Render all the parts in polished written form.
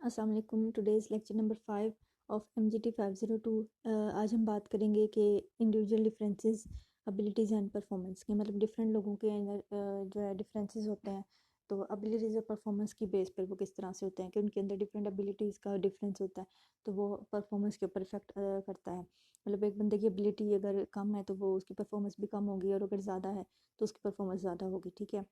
अस्सलाम वालेकुम। Today's lecture number 5 of MGT 502। आज हम बात करेंगे कि individual differences, abilities and performance के, मतलब डिफरेंट लोगों के अंदर जो है डिफरेंसेस होते हैं। तो एबिलिटीज़ और परफॉर्मेंस की बेस पर वो किस तरह से होते हैं कि उनके अंदर डिफरेंट एबिलिटीज़ का डिफरेंस होता है, तो वो परफॉर्मेंस के ऊपर इफेक्ट करता है। मतलब एक बंदे की एबिलिटी अगर कम है तो वो उसकी परफॉर्मेंस भी कम होगी, और अगर ज़्यादा है तो उसकी परफॉर्मेंस ज़्यादा होगी। ठीक है,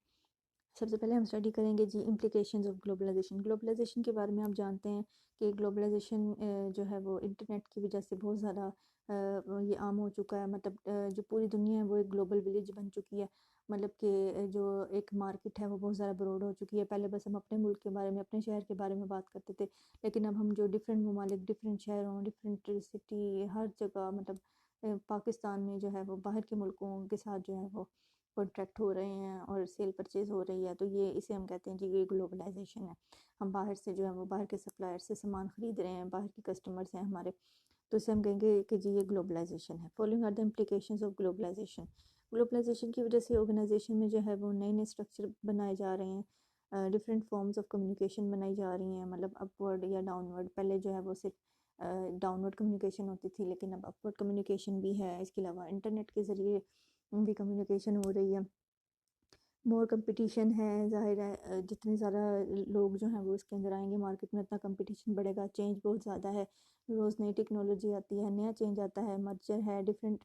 सबसे पहले हम स्टडी करेंगे जी इम्प्लिकेशंस ऑफ ग्लोबलाइजेशन। ग्लोबलाइजेशन के बारे में आप जानते हैं कि ग्लोबलाइजेशन जो है वो इंटरनेट की वजह से बहुत ज़्यादा ये आम हो चुका है। मतलब जो पूरी दुनिया है वो एक ग्लोबल विलेज बन चुकी है। मतलब कि जो एक मार्केट है वो बहुत ज़्यादा ब्रॉड हो चुकी है। पहले बस हम अपने मुल्क के बारे में, अपने शहर के बारे में बात करते थे, लेकिन अब हम जो डिफरेंट ममालिक, डिफरेंट शहरों, डिफरेंट सिटी, हर जगह, मतलब पाकिस्तान में जो है वो बाहर के मुल्कों के साथ जो है वो कॉन्ट्रैक्ट हो रहे हैं और सेल परचेज़ हो रही है। तो ये इसे हम कहते हैं जी ये ग्लोबलाइजेशन है। हम बाहर से जो है वो बाहर के सप्लायर से सामान ख़रीद रहे हैं, बाहर के कस्टमर्स हैं हमारे, तो इसे हम कहेंगे कि जी ये ग्लोबलाइजेशन है। Following are the implications of globalisation. Globalisation की वजह से ऑर्गेनाइजेशन में जो है वो नए नए स्ट्रक्चर बनाए जा रहे हैं, डिफरेंट फॉर्म्स ऑफ कम्युनिकेशन बनाई जा रही हैं, मतलब अपवर्ड या डाउनवर्ड। पहले जो है वो सिर्फ डाउनवर्ड कम्युनिकेशन होती थी, लेकिन अब अपवर्ड कम्युनिकेशन भी है। इसके अलावा इंटरनेट के ज़रिए भी कम्युनिकेशन हो रही है। मोर कंपटीशन है, ज़ाहिर है जितने ज़्यादा लोग जो हैं वो इसके अंदर आएंगे मार्केट में, उतना कंपटीशन बढ़ेगा। चेंज बहुत ज़्यादा है, रोज़ नई टेक्नोलॉजी आती है, नया चेंज आता है। मर्जर है, डिफरेंट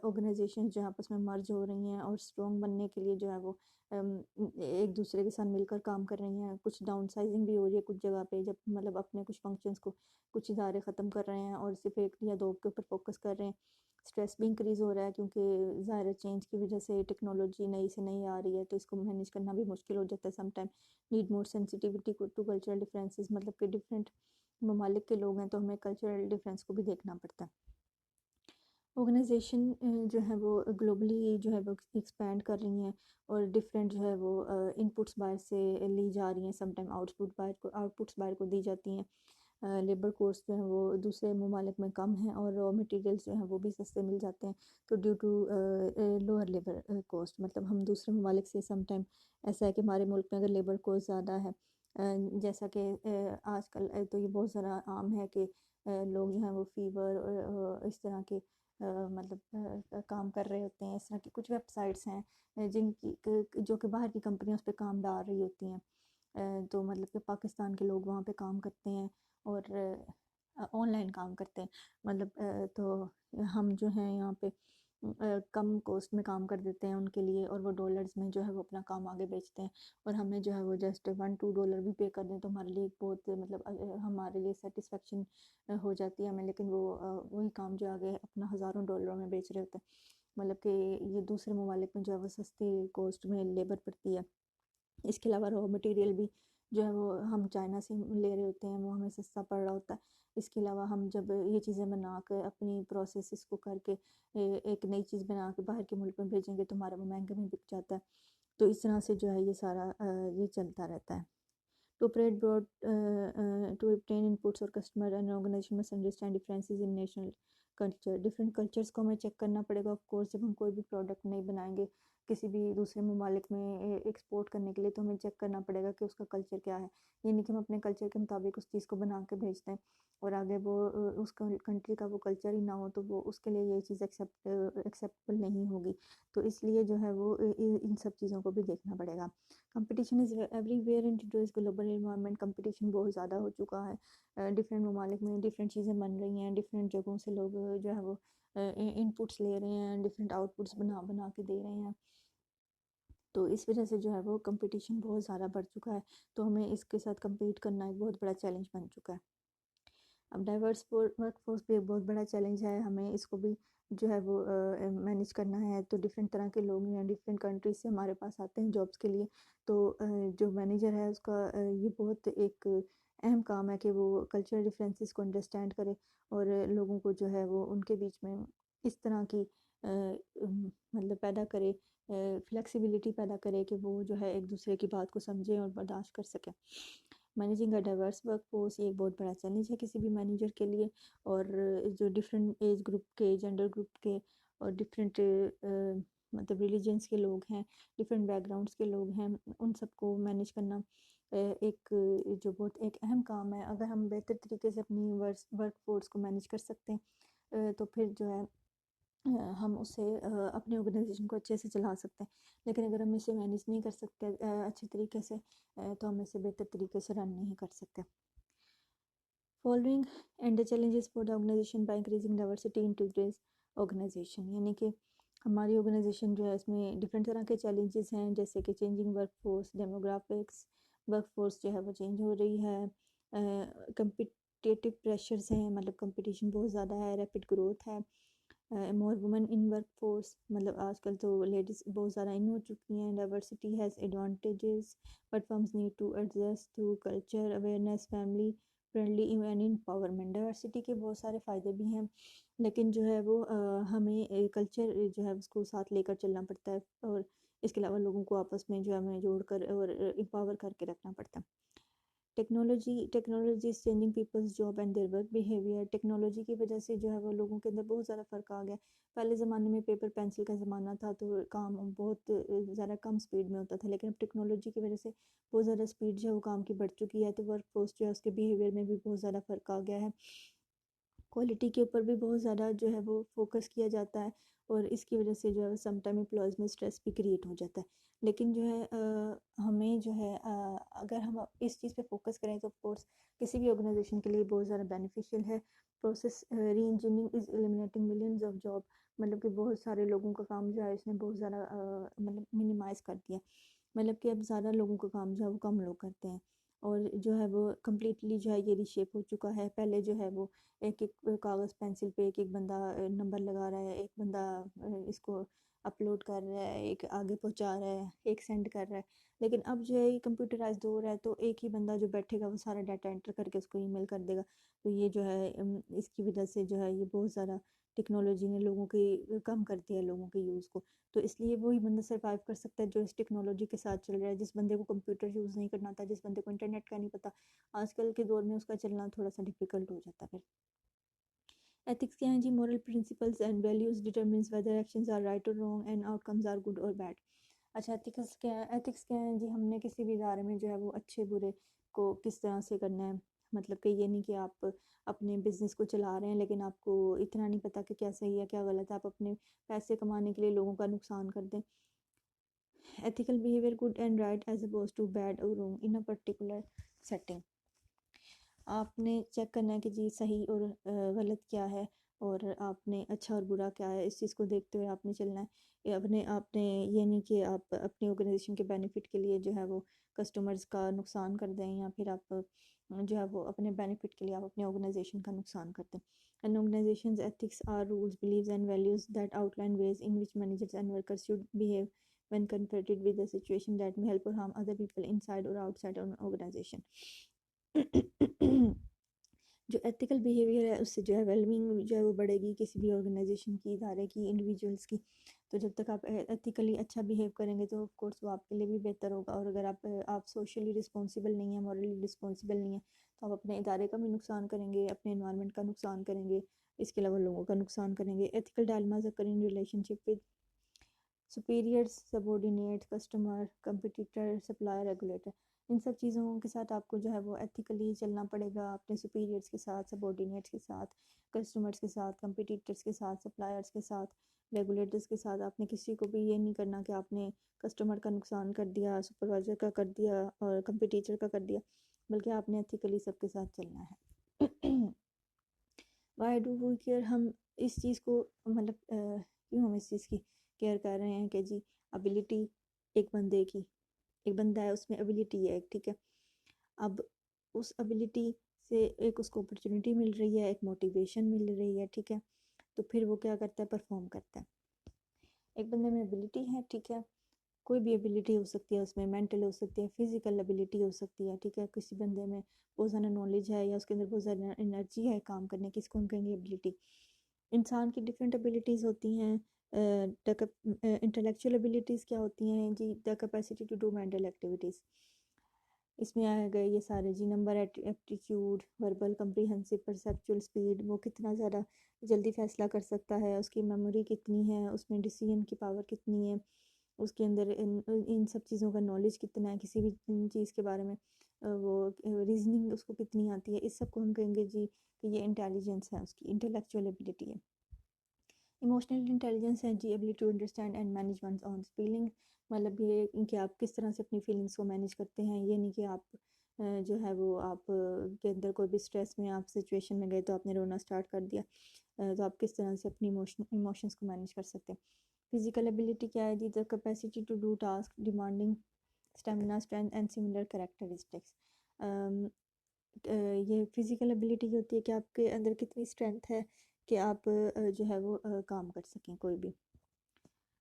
ऑर्गेनाइजेशन जो आपस में मर्ज हो रही हैं और स्ट्रॉन्ग बनने के लिए जो है वो एक दूसरे के साथ मिलकर काम कर रही हैं। कुछ डाउन साइजिंग भी हो रही है कुछ जगह पे, जब मतलब अपने कुछ फंक्शंस को कुछ इदारे ख़त्म कर रहे हैं और सिर्फ एक या दो के ऊपर फोकस कर रहे हैं। स्ट्रेस भी इंक्रीज़ हो रहा है क्योंकि ज़ाहिर चेंज की वजह से टेक्नोलॉजी नई से नई आ रही है, तो इसको मैनेज करना भी मुश्किल हो जाता है। Some time need more sensitivity to cultural differences, मतलब कि डिफरेंट ममालिक के लोग हैं तो हमें कल्चरल डिफरेंस को भी देखना पड़ता है। ऑर्गेनाइजेशन जो है वो ग्लोबली जो है वो एक्सपैंड कर रही हैं, और डिफरेंट जो है वो इनपुट्स बाहर से ली जा रही हैं। सम टाइम आउटपुट्स बाहर को दी जाती हैं। लेबर कोस्ट जो है वो दूसरे ममालिक में कम है, और रॉ मटेरियल्स जो हैं वो भी सस्ते मिल जाते हैं। तो due to lower labour cost, मतलब हम दूसरे ममालिक से सम टाइम ऐसा है कि हमारे मुल्क में अगर लेबर कोस्ट ज़्यादा है, जैसा कि आजकल तो ये बहुत ज़्यादा आम है कि लोग जो हैं वो फीवर और इस तरह के मतलब काम कर रहे होते हैं। इस तरह की कुछ वेबसाइट्स हैं जिनकी जो कि बाहर की कंपनियां उस पर काम डाल रही होती हैं। तो मतलब कि पाकिस्तान के लोग वहाँ पे काम करते हैं और ऑनलाइन काम करते हैं। मतलब तो हम जो हैं यहाँ पे कम कॉस्ट में काम कर देते हैं उनके लिए, और वो डॉलर्स में जो है वो अपना काम आगे बेचते हैं। और हमें जो है वो जस्ट $1-2 भी पे कर दें तो हमारे लिए एक बहुत मतलब हमारे लिए सेटिस्फेक्शन हो जाती है हमें। लेकिन वो वही काम जो आगे अपना हज़ारों डॉलरों में बेच रहे होते हैं। मतलब कि ये दूसरे ममालिक में जो है वो सस्ती कॉस्ट में लेबर पड़ती है। इसके अलावा रॉ मटेरियल भी जो है वो हम चाइना से ले रहे होते हैं, वो हमें सस्ता पड़ रहा होता है। इसके अलावा हम जब ये चीज़ें बना कर अपनी प्रोसेस को करके एक नई चीज़ बना के बाहर के मुल्क में भेजेंगे तो हमारा वो महंगे में बिक जाता है। तो इस तरह से जो है ये सारा ये चलता रहता है। To operate broad to obtain inputs और customer and organization must understand differences in national culture। Different cultures को हमें चेक करना पड़ेगा। ऑफ कोर्स जब हम कोई भी प्रोडक्ट नहीं बनाएंगे किसी भी दूसरे ममालिक में एक्सपोर्ट करने के लिए, तो हमें चेक करना पड़ेगा कि उसका कल्चर क्या है। ये नहीं कि हम अपने कल्चर के मुताबिक उस चीज़ को बना के भेजते हैं और आगे वो उस कंट्री का वो कल्चर ही ना हो, तो वो उसके लिए ये चीज़ एक्सेप्टेबल नहीं होगी। तो इसलिए जो है वो इन सब चीज़ों को भी देखना पड़ेगा। Competition is everywhere in today's global environment. Competition बहुत ज़्यादा हो चुका है। डिफरेंट ममालिक में डिफरेंट चीज़ें बन रही हैं, डिफरेंट जगहों से लोग जो है वो इनपुट्स ले रहे हैं, डिफरेंट आउटपुट्स बना बना के दे रहे हैं। तो इस वजह से जो है वो कंपटीशन बहुत ज़्यादा बढ़ चुका है, तो हमें इसके साथ compete करना एक बहुत बड़ा चैलेंज बन चुका है। अब डाइवर्स वर्कफोर्स भी एक बहुत बड़ा चैलेंज है, हमें इसको भी जो है वो मैनेज करना है। तो डिफरेंट तरह के लोग हैं, डिफरेंट कंट्रीज से हमारे पास आते हैं जॉब्स के लिए। तो जो मैनेजर है उसका ये बहुत एक अहम काम है कि वो कल्चरल डिफरेंसेस को अंडरस्टैंड करे और लोगों को जो है वो उनके बीच में इस तरह की मतलब पैदा करे, फ्लेक्सिबिलिटी पैदा करे कि वो जो है एक दूसरे की बात को समझें और बर्दाश्त कर सकें। मैनेजिंग अ डाइवर्स वर्कफोर्स ये एक बहुत बड़ा चैलेंज है किसी भी मैनेजर के लिए। और जो डिफरेंट एज ग्रुप के, जेंडर ग्रुप के और डिफरेंट मतलब रिलीजन्स के लोग हैं, डिफरेंट बैकग्राउंड्स के लोग हैं, उन सबको मैनेज करना एक जो बहुत एक अहम काम है। अगर हम बेहतर तरीके से अपनी वर्क फोर्स को मैनेज कर सकते हैं तो फिर जो है हम उसे अपने ऑर्गेनाइजेशन को अच्छे से चला सकते हैं। लेकिन अगर हम इसे मैनेज नहीं कर सकते अच्छे तरीके से तो हम इसे बेहतर तरीके से रन नहीं कर सकते। Following and the challenges for the organisation by increasing diversity in today's organisation, यानी कि हमारी ऑर्गेनाइजेशन जो है इसमें डिफरेंट तरह के चैलेंजेस हैं, जैसे कि changing work force, demographics, work force जो है वो चेंज हो रही है, कंपिटिटिव प्रेशर्स हैं, मतलब कंपटीशन बहुत ज़्यादा है, रैपिड ग्रोथ है, more women in work force, मतलब आजकल तो लेडीज़ बहुत ज़्यादा इन हो चुकी हैं, diversity has advantages but firms need to adjust through culture awareness, family friendly and empowerment. Diversity के बहुत सारे फ़ायदे भी हैं, लेकिन जो है वो हमें कल्चर जो है उसको साथ लेकर चलना पड़ता है, और इसके अलावा लोगों को आपस में जो है हमें जोड़ कर और एम्पावर करके रखना पड़ता है। Technology is changing people's job and their work behaviour. Technology की वजह से जो है वो लोगों के अंदर बहुत ज़्यादा फ़र्क आ गया। पहले ज़माने में पेपर पेंसिल का ज़माना था तो काम बहुत ज़्यादा कम स्पीड में होता था, लेकिन अब टेक्नोलॉजी की वजह से बहुत ज़्यादा स्पीड जो है वो काम की बढ़ चुकी है, तो वर्क फोर्स जो है उसके बिहेवियर में भी बहुत ज़्यादा फ़र्क आ गया है। क्वालिटी के ऊपर भी बहुत ज़्यादा जो है वो फोकस किया जाता है, और इसकी वजह से जो है सम टाइम एम्प्लॉयज़ में स्ट्रेस भी क्रिएट हो जाता है। लेकिन जो है हमें जो है अगर हम इस चीज़ पे फोकस करें तो ऑफ कोर्स किसी भी ऑर्गेनाइजेशन के लिए बहुत ज़्यादा बेनिफिशियल है। प्रोसेस री engineering is eliminating millions of job, मतलब कि बहुत सारे लोगों का काम जो है इसने बहुत ज़्यादा मतलब मिनिमाइज़ कर दिया, मतलब कि अब ज़्यादा लोगों का काम जो है वो कम लोग करते हैं, और जो है वो कम्प्लीटली जो है ये रीशेप हो चुका है। पहले जो है वो एक एक कागज़ पेंसिल पे एक एक बंदा नंबर लगा रहा है, एक बंदा इसको अपलोड कर रहा है, एक आगे पहुंचा रहा है, एक सेंड कर रहा है। लेकिन अब जो है ये कंप्यूटराइज्ड हो रहा है, तो एक ही बंदा जो बैठेगा वो सारा डाटा एंटर करके उसको ईमेल कर देगा। तो ये जो है इसकी वजह से जो है ये बहुत ज़्यादा टेक्नोलॉजी ने लोगों की कम कर दिया है लोगों के यूज़ को। तो इसलिए वही बंदा सर्वाइव कर सकता है जो इस टेक्नोलॉजी के साथ चल रहा है। जिस बंदे को कंप्यूटर यूज़ नहीं करना था, जिस बंदे को इंटरनेट का नहीं पता, आजकल के दौर में उसका चलना थोड़ा सा डिफिकल्ट हो जाता है। एथिक्स क्या है जी? Moral principles and values determines whether actions are right और wrong and outcomes are good और बैड। अच्छा, एथिक्स क्या है? एथिक्स क्या है जी? हमने किसी भी इदारे में जो है वो अच्छे बुरे को किस तरह से करना है। मतलब कि ये नहीं कि आप अपने बिजनेस को चला रहे हैं लेकिन आपको इतना नहीं पता कि क्या सही है क्या गलत है, आप अपने पैसे कमाने के लिए लोगों का नुकसान कर दें। Ethical behaviour good and right as oppose to bad और wrong in a particular setting. आपने चेक करना है कि जी सही और गलत क्या है, और आपने अच्छा और बुरा क्या है, इस चीज़ को देखते हुए आपने चलना है। अपने आपने ये नहीं कि आप अपनी ऑर्गेनाइजेशन के बेनिफिट के लिए जो है वो कस्टमर्स का नुकसान कर दें, या फिर आप जो है वो अपने बेनिफिट के लिए आप अपने ऑर्गेनाइजेशन का नुकसान कर दें। An organisation's ethics are rules beliefs and values that outline ways in which managers and workers should behave when confronted with a situation that may help or harm other people inside or outside an organization. जो ethical behaviour है उससे जो है wellbeing जो है वो बढ़ेगी किसी भी ऑर्गेनाइजेशन की, इदारे की, इंडिविजुअल्स की। तो जब तक आप एथिकली अच्छा बिहेव करेंगे तो ऑफ कोर्स वो आपके लिए भी बेहतर होगा, और अगर आप सोशली रिस्पॉन्सिबल नहीं है, मॉरली रिस्पॉन्सिबल नहीं है, तो आप अपने इदारे का भी नुकसान करेंगे, अपने एनवायरनमेंट का नुकसान करेंगे, इसके अलावा लोगों का नुकसान करेंगे। Ethical dilemmas occur in relationship with superiors, subordinate, customer, competitor, supplier, regulator. इन सब चीज़ों के साथ आपको जो है वो एथिकली चलना पड़ेगा, अपने सुपीरियर्स के साथ, सबॉर्डिनेट्स के साथ, कस्टमर्स के साथ, कंपटीटर्स के साथ, सप्लायर्स के साथ, रेगुलेटर्स के साथ। आपने किसी को भी ये नहीं करना कि आपने कस्टमर का नुकसान कर दिया, सुपरवाइज़र का कर दिया और कंपटीटर का कर दिया, बल्कि आपने एथिकली सबके साथ चलना है। Why do we care? हम इस चीज़ को मतलब क्यों हम इस चीज़ की केयर कर रहे हैं कि जी एबिलिटी एक बंदे की, एक बंदा है उसमें एबिलिटी है, ठीक है। अब उस एबिलिटी से एक उसको अपॉर्चुनिटी मिल रही है, एक मोटिवेशन मिल रही है, ठीक है, तो फिर वो क्या करता है? परफॉर्म करता है। एक बंदे में एबिलिटी है, ठीक है, कोई भी एबिलिटी हो सकती है, उसमें मेंटल हो सकती है, फिजिकल एबिलिटी हो सकती है, ठीक है। किसी बंदे में बहुत ज़्यादा नॉलेज है या उसके अंदर बहुत ज़्यादा एनर्जी है काम करने की, इसको हम कहेंगे एबिलिटी। इंसान की डिफरेंट एबिलिटीज़ होती हैं। इंटेलेक्चुअल एबिलिटीज़ क्या होती हैं जी? The capacity to do mental activities. इसमें आ गए ये सारे जी, number, aptitude, verbal, comprehensive, perceptual speed, वो कितना ज़्यादा जल्दी फैसला कर सकता है, उसकी मेमोरी कितनी है, उसमें डिसीजन की पावर कितनी है, उसके अंदर इन सब चीज़ों का नॉलेज कितना है, किसी भी चीज़ के बारे में वो रीजनिंग उसको कितनी आती है, इस सब को हम कहेंगे जी कि ये इंटेलिजेंस है, उसकी इंटेलेक्चुअल एबिलिटी है। इमोशनल इंटेलिजेंस है जी ability to understand and manage one's own feeling, मतलब ये कि आप किस तरह से अपनी फीलिंग्स को मैनेज करते हैं। ये नहीं कि आप जो है वो आप के अंदर कोई भी स्ट्रेस में आप सिचुएशन में गए तो आपने रोना स्टार्ट कर दिया, तो आप किस तरह से अपनी इमोशंस को मैनेज कर सकते हैं। फिजिकल एबिलिटी क्या है जी, the capacity to do task demanding stamina strength and similar characteristics. ये फिजिकल एबिलिटी होती है कि आपके अंदर कितनी स्ट्रेंथ है कि आप जो है वो काम कर सकें कोई भी।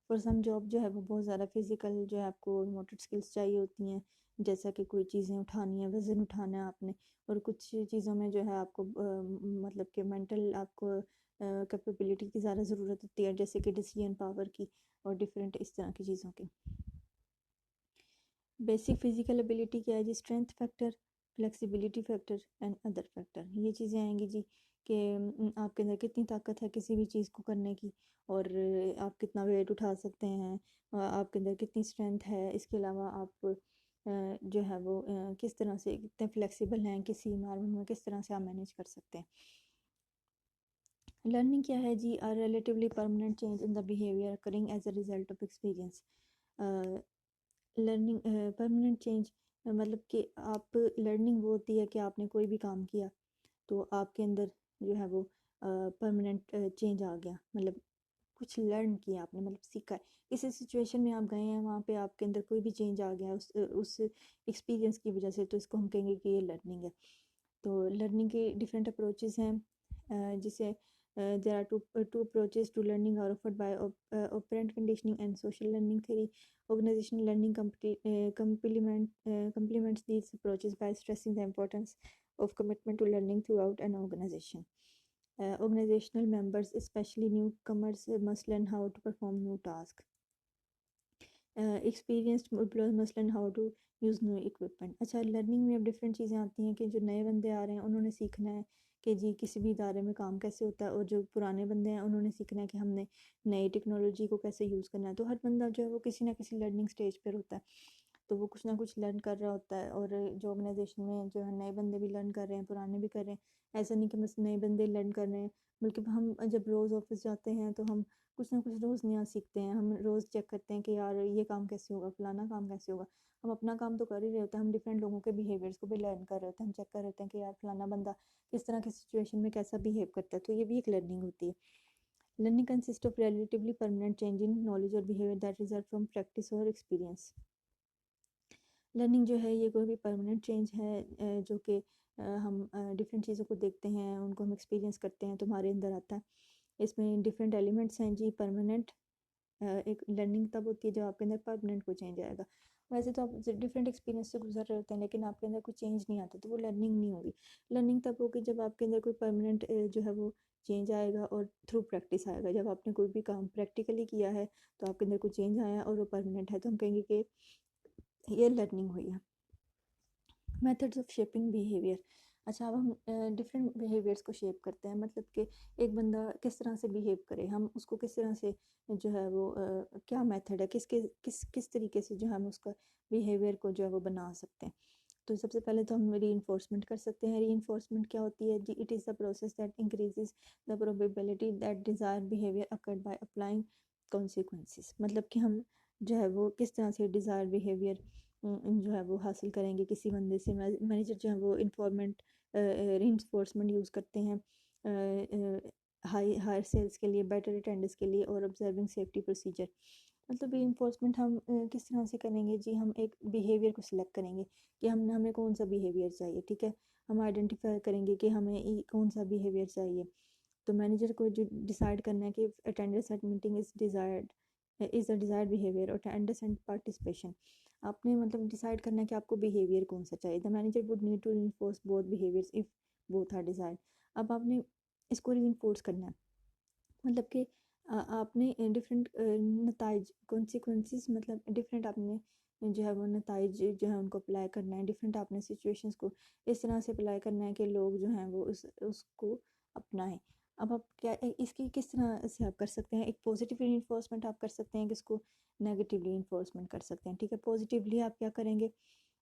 फॉर सम जॉब जो है वो बहुत ज़्यादा फिजिकल जो है आपको मोटर स्किल्स चाहिए होती हैं, जैसा कि कोई चीज़ें उठानी है, वज़न उठाना है आपने, और कुछ चीज़ों में जो है आपको मतलब कि मेंटल आपको कैपेबिलिटी की ज़्यादा ज़रूरत होती है, जैसे कि डिसीजन पावर की और डिफरेंट इस तरह की चीज़ों की। बेसिक फिजिकल एबिलिटी क्या है जी, strength factor, flexibility factor and other factor, ये चीज़ें आएंगी जी कि आपके अंदर कितनी ताकत है किसी भी चीज़ को करने की, और आप कितना वेट उठा सकते हैं, आपके अंदर कितनी स्ट्रेंथ है। इसके अलावा आप जो है वो किस तरह से कितने फ्लेक्सिबल हैं, किसी इन्वायरमेंट में किस तरह से आप मैनेज कर सकते हैं। लर्निंग क्या है जी, are relatively permanent change in the behaviour occurring as a result of experience. Learning permanent change मतलब कि आप लर्निंग वो होती है कि आपने कोई भी काम किया तो आपके अंदर जो है वो परमानेंट चेंज आ गया, मतलब कुछ लर्न किया आपने, मतलब सीखा है। किसी सिचुएशन में आप गए हैं, वहाँ पे आपके अंदर कोई भी चेंज आ गया उस एक्सपीरियंस की वजह से, तो इसको हम कहेंगे कि ये लर्निंग है। तो लर्निंग के डिफरेंट अप्रोचेस हैं, जिसे there are two approaches to learning are offered by operant conditioning and social learning theory. Organizational learning complements these approaches by stressing the importance of commitment to learning throughout an organization. Organizational members, especially newcomers, must learn how to perform new tasks. Experienced employees must learn how to use new equipment. अच्छा, learning में अब different चीज़ें आती हैं कि जो नए बंदे आ रहे हैं उन्होंने सीखना है कि जी किसी भी इदारे में काम कैसे होता है, और जो पुराने बंदे हैं उन्होंने सीखना है कि हमने नई टेक्नोलॉजी को कैसे यूज़ करना है। तो हर बंदा जो है वो किसी ना किसी लर्निंग स्टेज पर होता है, तो वो कुछ ना कुछ लर्न कर रहा होता है। और जो ऑर्गेनाइजेशन में जो है नए बंदे भी लर्न कर रहे हैं, पुराने भी कर रहे हैं। ऐसा नहीं कि बस नए बंदे लर्न कर रहे हैं, बल्कि हम जब रोज़ ऑफिस जाते हैं तो हम कुछ ना कुछ रोज़ नया सीखते हैं। हम रोज़ चेक करते हैं कि यार ये काम कैसे होगा, फलाना काम कैसे होगा। हम अपना काम तो कर ही रहे होते हैं, हम डिफरेंट लोगों के बिहेवियर्स को भी लर्न कर रहे होते हैं। हम चेक कर रहे होते हैं कि यार फलाना बंदा किस तरह की सिचुएशन में कैसा बिहेव करता है, तो ये भी एक लर्निंग होती है। Learning consist of relatively permanent change in knowledge और behaviour that result from practice और एक्सपीरियंस। लर्निंग जो है ये कोई भी परमानेंट चेंज है, जो कि हम डिफरेंट चीज़ों को देखते हैं, उनको हम एक्सपीरियंस करते हैं तो हमारे अंदर आता है। इसमें डिफरेंट एलिमेंट्स हैं जी। परमानेंट एक लर्निंग तब होती है जब आपके अंदर परमानेंट कोई चेंज आएगा। वैसे तो आप डिफरेंट एक्सपीरियंस से गुजर रहे होते हैं, लेकिन आपके अंदर कोई चेंज नहीं आता, तो वो लर्निंग नहीं होगी। लर्निंग तब होगी जब आपके अंदर कोई परमानेंट जो है वो चेंज आएगा, और थ्रू प्रैक्टिस आएगा। जब आपने कोई भी काम प्रैक्टिकली किया है तो आपके अंदर कोई चेंज आया और वो परमानेंट है, तो हम कहेंगे कि ये लर्निंग हुई है। Methods of shaping behaviour. अच्छा, अब हम डिफरेंट बिहेवियर्स को शेप करते हैं, मतलब कि एक बंदा किस तरह से बिहेव करे, हम उसको किस तरह से जो है वो क्या मेथड है, किस तरीके से जो हम उसका बिहेवियर को जो है वो बना सकते हैं। तो सबसे पहले तो हम री कर सकते हैं। री क्या होती है जी, it is the process that increases the probability that desire behaviour occurred by applying consequences. मतलब कि हम जो है वो किस तरह से डिज़ायर बिहेवियर जो है वो हासिल करेंगे किसी बंदे से। मैनेजर जो है वो रीइंफोर्समेंट यूज़ करते हैं हायर सेल्स के लिए, बेटर अटेंडेंस के लिए, और ऑब्जर्विंग सेफ्टी प्रोसीजर। मतलब रीइंफोर्समेंट हम किस तरह से करेंगे जी, हम एक बिहेवियर को सिलेक्ट करेंगे कि हमें कौन सा बिहेवियर चाहिए, ठीक है। हम आइडेंटिफाई करेंगे कि हमें कौन सा बिहेवियर चाहिए। तो मैनेजर को जो डिसाइड करना है कि attendance eight meeting is the desired behaviour, और अटेंडेंस एंड पार्टिसिपेशन। आपने मतलब डिसाइड करना है कि आपको बिहेवियर कौन सा चाहिए। The manager would need to reinforce both behaviours if both are desired. अब आपने इसको रीइंफोर्स करना है, मतलब कि आपने डिफरेंट नताइज कॉन्सिक्वेंसेस, मतलब डिफरेंट आपने जो है वो नताइज जो है उनको अप्लाई करना है। डिफरेंट आपने सिचुएशंस को इस तरह से अप्लाई करना है कि लोग जो हैं वो उसको अपनाएं। अब आप क्या इसकी किस तरह से आप कर सकते हैं, एक पॉजिटिव रीइंफोर्समेंट आप कर सकते हैं, किसको नेगेटिव रीइंफोर्समेंट कर सकते हैं। ठीक है, पॉजिटिवली आप क्या करेंगे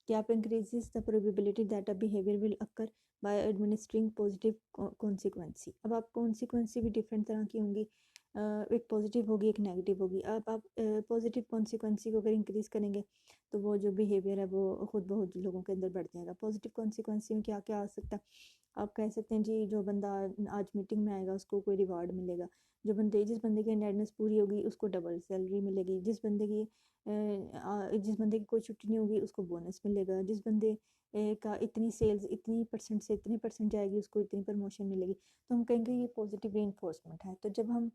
कि आप increases the probability that a behaviour will occur by administering positive consequence. अब आप कॉन्सिक्वेंसी भी डिफरेंट तरह की होंगी, एक पॉजिटिव होगी एक नेगेटिव होगी। अब आप पॉजिटिव कॉन्सिक्वेंसी को अगर इंक्रीज़ करेंगे तो वो जो बिहेवियर है वो खुद बहुत लोगों के अंदर बढ़ जाएगा। पॉजिटिव कॉन्सिक्वेंसी में क्या क्या आ सकता है, आप कह सकते हैं जी जो बंदा आज मीटिंग में आएगा उसको कोई रिवार्ड मिलेगा, जिस बंदे की अटेंडेंस पूरी होगी उसको डबल सैलरी मिलेगी, जिस बंदे की कोई छुट्टी नहीं होगी उसको बोनस मिलेगा, जिस बंदे का इतनी सेल्स इतनी परसेंट से इतनी परसेंट जाएगी उसको इतनी प्रमोशन मिलेगी। तो हम कहेंगे ये पॉजिटिव रीइंफोर्समेंट है। तो जब हम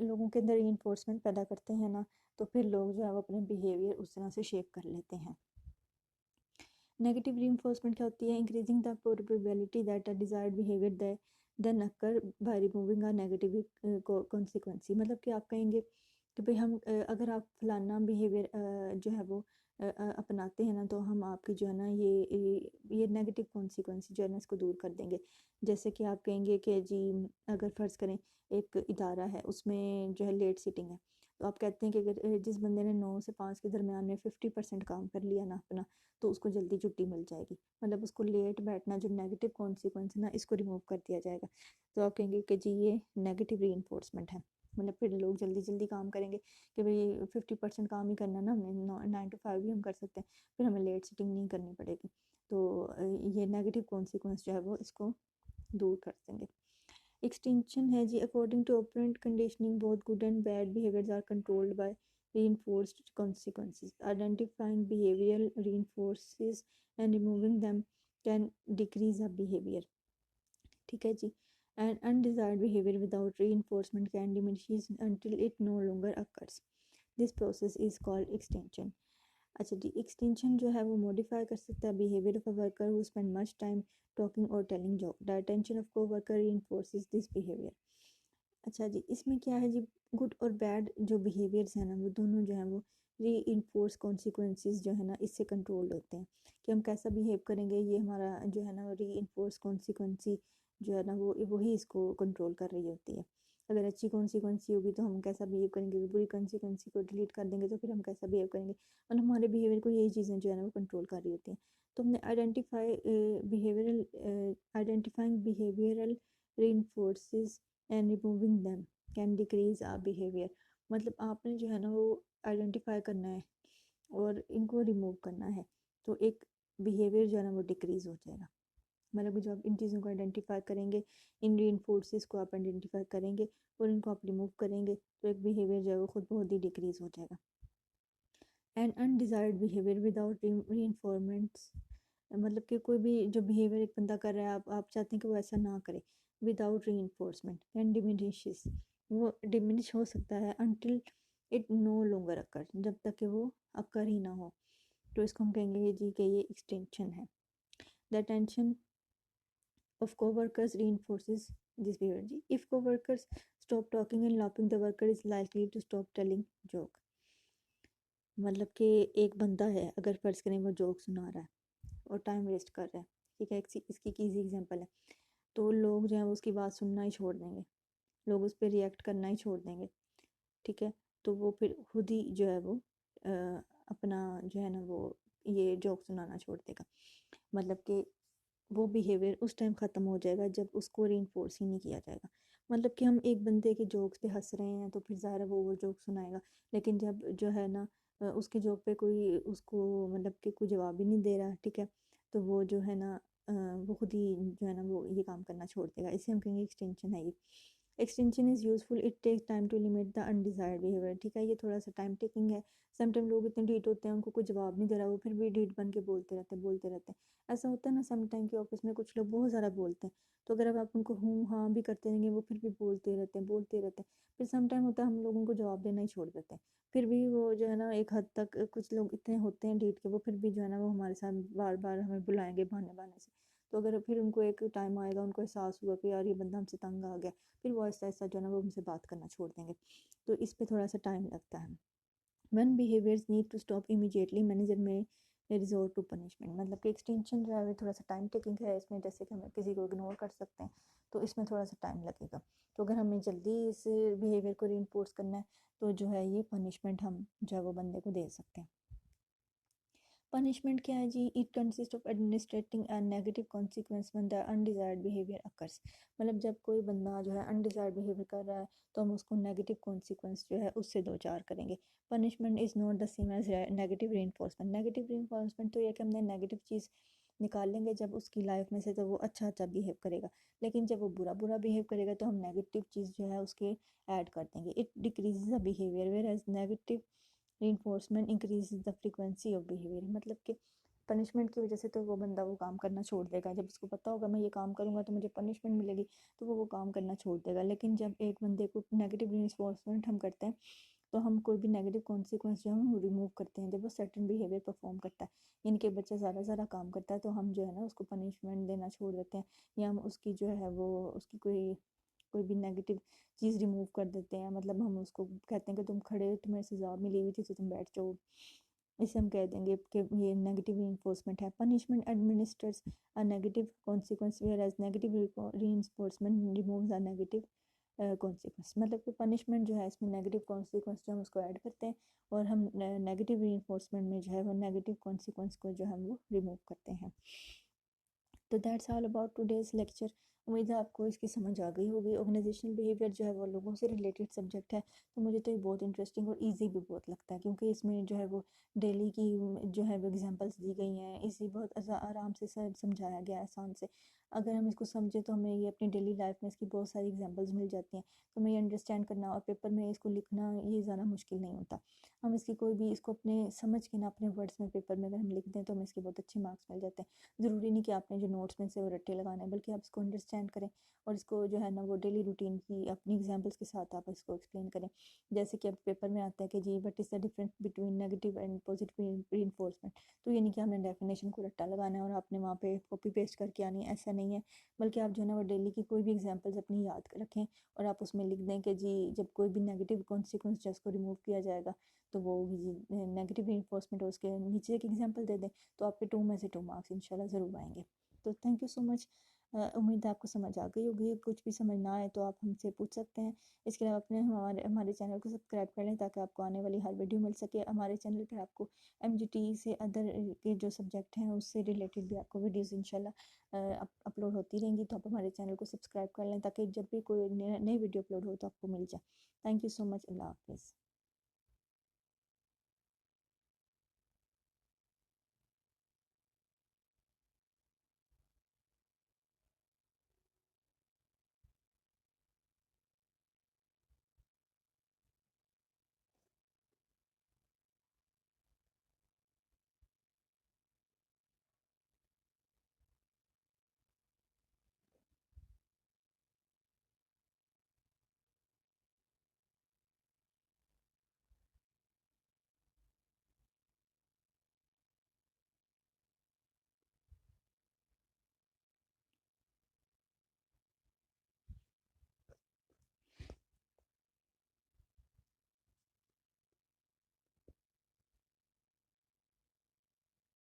लोगों के अंदर रीइंफोर्समेंट पैदा करते हैं ना, तो फिर लोग जो है वो अपने बिहेवियर उस तरह से शेप कर लेते हैं। नेगेटिव रीइंफोर्समेंट क्या होती है, increasing the probability that a desired behaviour then occur by removing a negative consequence. मतलब कि आप कहेंगे कि भाई हम अगर आप फलाना बिहेवियर जो है वो अपनाते हैं ना, तो हम आपकी जो है ना ये नेगेटिव कॉन्सिक्वेंसी जो है ना इसको दूर कर देंगे। जैसे कि आप कहेंगे कि जी अगर फ़र्ज़ करें एक इदारा है उसमें जो है लेट सिटिंग है, तो आप कहते हैं कि अगर जिस बंदे ने 9 से 5 के दरमियान में 50% काम कर लिया ना अपना, तो उसको जल्दी छुट्टी मिल जाएगी। मतलब उसको लेट बैठना जो नेगेटिव कॉन्सिक्वेंस है ना इसको रिमूव कर दिया जाएगा। तो आप कहेंगे कि जी ये नेगेटिव रीइंफोर्समेंट है। मतलब फिर लोग जल्दी जल्दी काम करेंगे कि भाई 50% काम ही करना ना, हमें 9 to 5 भी हम कर सकते हैं, फिर हमें लेट सिटिंग नहीं करनी पड़ेगी। तो ये नेगेटिव कॉन्सिक्वेंस जो है वो इसको दूर कर देंगे। एक्सटेंशन है जी, according to operant conditioning both good and bad behaviours are controlled by reinforced consequences. Identifying behavioral reinforces and removing them can decrease a behavior. ठीक है जी, and undesired behavior without reinforcement can diminish until it no longer occurs. This process is called extension. अच्छा जी, extension जो है वो modify कर सकता है behaviour of a worker who spend much time talking और telling joke. The attention of को worker reinforces this behaviour. अच्छा जी, इसमें क्या है जी, गुड और बैड जो बिहेवियर्स हैं ना वो दोनों जो हैं वो री इन्फोर्स कॉन्सिक्वेंसेस जो है ना इससे कंट्रोल होते हैं कि हम कैसा बिहेव करेंगे। ये हमारा जो है ना री इन्फोर्स कॉन्सिक्वेंसी जो है ना वो वही इसको कंट्रोल कर रही होती है। अगर अच्छी कॉन्सिक्वेंसी होगी तो हम कैसा बिहेव करेंगे, बुरी कॉन्सिक्वेंसी को डिलीट कर देंगे तो फिर हम कैसा बिहेव करेंगे, और हमारे बिहेवियर को यही चीज़ें जो है ना वो कंट्रोल कर रही होती हैं। तो हमने आइडेंटिफाइंग बिहेवियरल री and removing them can decrease are behaviour. मतलब आपने जो है ना वो आइडेंटिफाई करना है और इनको रिमूव करना है, तो एक बिहेवियर जो है ना वो डिक्रीज हो जाएगा। मतलब जब आप इन चीज़ों को आइडेंटिफाई करेंगे, इन रीइंफोर्सेस को आप आइडेंटिफाई करेंगे और इनको आप रिमूव करेंगे, तो एक बिहेवियर जो है वो खुद बहुत ही डिक्रीज हो जाएगा। And undesired behaviour without reinforcements, मतलब कि कोई भी जो बिहेवियर एक बंदा कर रहा है आप चाहते हैं कि वो ऐसा ना करे, विदाउट रीइंफोर्समेंट एंड डिमिनिशेस, वो डिमिनिश हो सकता है अनटिल इट नो लॉन्गर अकर, जब तक कि वो अकर ही ना हो। तो इसको हम कहेंगे जी कि ये एक्सटेंशन है। The attention of co-workers reinforces this behavior. If co-workers stop talking and laughing, the worker is likely to stop telling joke. मतलब कि एक बंदा है, अगर फर्ज करें वो जोक सुना रहा है और टाइम वेस्ट कर रहा है, ठीक है, इसकी ईजी एग्जांपल है, तो लोग जो है वो उसकी बात सुनना ही छोड़ देंगे, लोग उस पर रिएक्ट करना ही छोड़ देंगे। ठीक है, तो वो फिर खुद ही जो है वो अपना जो है ना वो ये जोक सुनाना छोड़ देगा। मतलब कि वो बिहेवियर उस टाइम ख़त्म हो जाएगा जब उसको रीइंफोर्स ही नहीं किया जाएगा। मतलब कि हम एक बंदे के जोक्स पे हंस रहे हैं तो फिर ज़ाहिर है वो जोक सुनाएगा, लेकिन जब जो है ना उसके जोक पे कोई उसको मतलब कि कोई जवाब ही नहीं दे रहा, ठीक है, तो वो जो है ना वो खुद ही जो है ना वो ये काम करना छोड़ देगा। इसे हम कहेंगे एक्सटेंशन है ये। Extension is useful, it takes time to limit the undesired behaviour. ठीक है, ये थोड़ा सा टाइम टेकिंग है। समटाइम लोग इतने ढीठ होते हैं, उनको कोई जवाब नहीं दे रहा, वो फिर भी ढीठ बन के बोलते रहते हैं। ऐसा होता है ना समटाइम कि ऑफिस में कुछ लोग बहुत ज़्यादा बोलते हैं, तो अगर आप उनको हूँ हाँ भी करते रहेंगे वो फिर भी बोलते रहते हैं। फिर समटाइम होता है हम लोग उनको जवाब देना ही छोड़ देते हैं, फिर भी वो जो है ना एक हद तक कुछ लोग इतने होते हैं ढीठ के, वो फिर भी जो है ना वो हमारे साथ बार बार हमें बुलाएंगे बहाने बहाने से। तो अगर फिर उनको एक टाइम आएगा, उनको एहसास हुआ कि यार ये बंदा हमसे तंग आ गया, फिर वो ऐसा ऐसा जो है ना वो हमसे बात करना छोड़ देंगे। तो इस पर थोड़ा सा टाइम लगता है। When behaviors need to stop immediately, manager may resort to punishment, मतलब कि एक्सटेंशन जो है थोड़ा सा टाइम टेकिंग है इसमें, जैसे कि हमें किसी को इग्नोर कर सकते हैं तो इसमें थोड़ा सा टाइम लगेगा। तो अगर हमें जल्दी इस बिहेवियर को रीइंफोर्स करना है तो जो है ये पनिशमेंट हम जो है वो बंदे को दे सकते हैं। पनिशमेंट क्या है जी? It consist of administrating a negative consequence when the undesired behaviour occurs. मतलब जब कोई बंदा जो है अनडिजायर्ड बिहेवियर कर रहा है तो हम उसको नेगेटिव कॉन्सिक्वेंस जो है उससे दो चार करेंगे। Punishment is not the same as negative reinforcement. Negative reinforcement तो ये कि हमने नेगेटिव चीज़ निकाल लेंगे जब उसकी लाइफ में से, तो वो अच्छा अच्छा बिहेव करेगा, लेकिन जब वो बुरा बुरा बिहेव करेगा तो हम नेगेटिव चीज़ जो है उसके ऐड कर देंगे। It decreases the behaviour whereas negative reinforcement increases the frequency of behavior। मतलब कि पनिशमेंट की वजह से तो वो बंदा वो काम करना छोड़ देगा, जब उसको पता होगा मैं ये काम करूँगा तो मुझे पनिशमेंट मिलेगी तो वो काम करना छोड़ देगा। लेकिन जब एक बंदे को नेगेटिव रिइंफोर्समेंट हम करते हैं तो हम कोई भी नेगेटिव कॉन्सिक्वेंस जो है हम रिमूव करते हैं। जब वो सर्टेन बिहेवियर परफॉर्म करता है, इनके बच्चा ज़्यादा ज़्यादा काम करता है, तो हम जो है ना उसको पनिशमेंट देना छोड़ देते हैं, या हम उसकी जो है वो उसकी कोई कोई भी नेगेटिव चीज़ रिमूव कर देते हैं। मतलब हम उसको कहते हैं कि तुम खड़े हो, तुम्हें सजा मिली हुई थी तो तुम बैठ जाओ, इसे हम कह देंगे कि ये नेगेटिव रीइंफोर्समेंट है। Punishment administrates a negative consequence whereas negative reinforcement removes a negative consequence. मतलब कि पनिशमेंट जो है इसमें नेगेटिव कॉन्सिक्वेंस जो हम उसको ऐड करते हैं, और हम नेगेटिव रीइंफोर्समेंट में जो है वो नेगेटिव कॉन्सिक्वेंस को जो हम वो रिमूव करते हैं। तो that's all about today's lecture. उम्मीद है आपको इसकी समझ आ गई होगी। ऑर्गेनाइजेशनल बिहेवियर जो है वो लोगों से रिलेटेड सब्जेक्ट है, तो मुझे तो ये बहुत इंटरेस्टिंग और इजी भी बहुत लगता है, क्योंकि इसमें जो है वो डेली की जो है वो एग्जांपल्स दी गई हैं, इसी बहुत आराम से समझाया गया है, आसान से। अगर हम इसको समझे तो हमें ये अपनी डेली लाइफ में इसकी बहुत सारी एग्जाम्पल्स मिल जाती हैं, तो हमें ये अंडरस्टैंड करना और पेपर में इसको लिखना ये ज़्यादा मुश्किल नहीं होता। हम इसकी कोई भी इसको अपने समझ के ना अपने वर्ड्स में पेपर में अगर हम लिख दें तो हमें इसके बहुत अच्छे मार्क्स मिल जाते हैं। ज़रूरी नहीं कि आपने जो नोट्स में से वो रट्टे लगाने हैं, बल्कि आप इसको अंडरस्टैंड करें और इसको जो है ना वो डेली रूटीन की अपनी एग्जांपल्स के साथ आप इसको एक्सप्लेन करें। जैसे कि अब पेपर में आता है कि जी what is the difference between negative and positive reinforcement, तो ये नहीं कि हमने डेफिनेशन को रट्टा लगाना है और आपने वहाँ पे कॉपी पेस्ट करके आनी है, ऐसा नहीं है। बल्कि आप जो है ना वो डेली की कोई भी एग्जाम्पल्स अपनी याद रखें और आप उसमें लिख दें कि जी जब कोई भी नेगेटिव कॉन्सिक्वेंस जो उसको रिमूव किया जाएगा तो वो नेगेटिव रीइंफोर्समेंट और उसके नीचे एक एग्जाम्पल दे दें, तो आपके 2 में से 2 मार्क्स इंशाल्लाह ज़रूर आएंगे। तो थैंक यू सो मच। उम्मीद है आपको समझ आ गई होगी। कुछ भी समझ ना आए तो आप हमसे पूछ सकते हैं। इसके अलावा अपने हमारे हमारे चैनल को सब्सक्राइब कर लें ताकि आपको आने वाली हर वीडियो मिल सके। हमारे चैनल पर आपको MGT से अदर के जो सब्जेक्ट हैं उससे रिलेटेड भी आपको वीडियोज़ इंशाल्लाह अपलोड होती रहेंगी, तो आप हमारे चैनल को सब्सक्राइब कर लें ताकि जब भी कोई नई वीडियो अपलोड हो तो आपको मिल जाए। Thank you so much. अल्लाह हाफिज़।